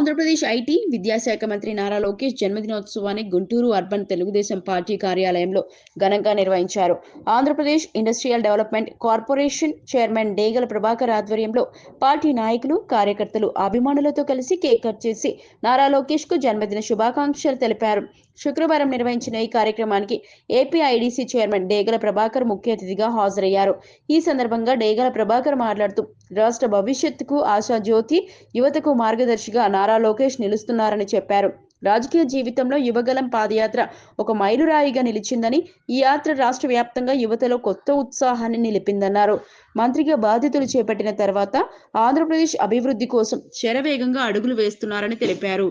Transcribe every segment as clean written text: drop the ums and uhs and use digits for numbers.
Andhra Pradesh IT, విద్యాశాఖ మంత్రి నారా లోకేష్ జన్మదినోత్సవాన్ని గుంటూరు అర్బన్ తెలుగుదేశం పార్టీ కార్యాలయంలో ఘనంగా నిర్వహించారు. Andhra Pradesh industrial development corporation chairman Degala Prabhakar ఆధ్వర్యంలో పార్టీ నాయకులు, కార్యకర్తలు, అభిమానులతో కలిసి కేక్ కట్ చేసి నారా లోకేష్ కు జన్మదిన శుభాకాంక్షలు తెలిపారు. శుక్రవారం నిర్వహించిన ఈ కార్యక్రమానికి AP IDC chairman Degala Prabhakar ముఖ్య అతిథిగా హాజరయ్యారు. ఈ సందర్భంగా డేగల ప్రభాకర్ మాట్లాడుతూ రాష్ట్ర భవిష్యత్తుకు ఆశా జ్యోతి, యువతకు మార్గదర్శిగా నారా లోకేష్ నిలుస్తున్నారని చెప్పారు. రాజకీయ జీవితంలో యువగలం పాదయాత్ర ఒక మైలురాయిగా నిలిచిందని, ఈ యాత్ర రాష్ట్ర వ్యాప్తంగా యువతలో కొత్త ఉత్సాహాన్ని నిలిపిందన్నారు. మంత్రిగా బాధ్యతలు చేపట్టిన తర్వాత ఆంధ్రప్రదేశ్ అభివృద్ధి కోసం శరవేగంగా అడుగులు వేస్తున్నారని తెలిపారు.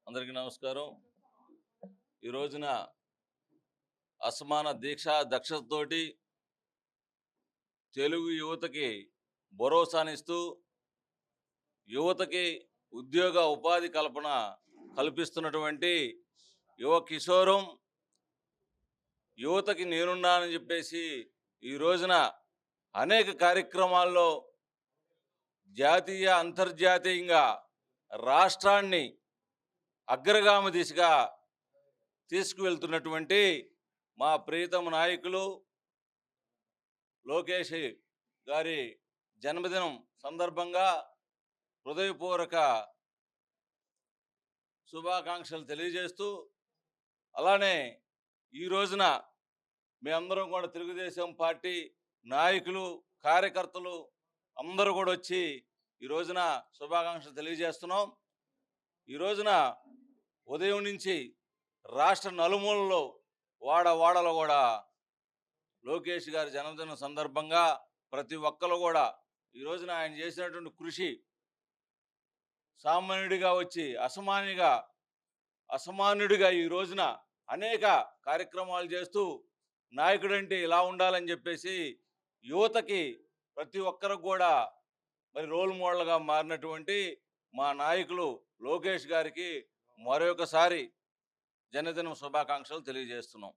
అందరికీ నమస్కారం. ఈ రోజున అసమాన దీక్ష దక్షతతోటి తెలుగు యువతకి భరోసానిస్తూ యువతకి ఉద్యోగ ఉపాధి కల్పన కల్పిస్తున్నటువంటి యువ కిషోరం యువతకి నేనున్నానని చెప్పేసి ఈ రోజున అనేక కార్యక్రమాల్లో జాతీయ అంతర్జాతీయంగా రాష్ట్రాన్ని అగ్రగామి దిశగా తీసుకువెళ్తున్నటువంటి మా ప్రియతమ నాయకులు లోకేష్ గారి జన్మదినం సందర్భంగా హృదయపూర్వక శుభాకాంక్షలు తెలియజేస్తూ, అలానే ఈ రోజున మేమందరం కూడా తెలుగుదేశం పార్టీ నాయకులు, కార్యకర్తలు అందరూ కూడా వచ్చి ఈ రోజున శుభాకాంక్షలు తెలియజేస్తున్నాం. ఈ రోజున ఉదయం నుంచి రాష్ట్ర నలుమూలలో వాడవాడలో కూడా లోకేష్ గారి జన్మదినం సందర్భంగా ప్రతి ఒక్కరు కూడా ఈ రోజున ఆయన చేసినటువంటి కృషి, సామాన్యుడిగా వచ్చి అసామాన్యుడిగా ఈ రోజున అనేక కార్యక్రమాలు చేస్తూ నాయకుడంటే ఇలా ఉండాలని చెప్పేసి యువతకి ప్రతి ఒక్కరికి కూడా మరి రోల్ మోడల్గా మారినటువంటి మా నాయకులు లోకేష్ గారికి మరొకసారి జన్మదిన శుభాకాంక్షలు తెలియజేస్తున్నాం.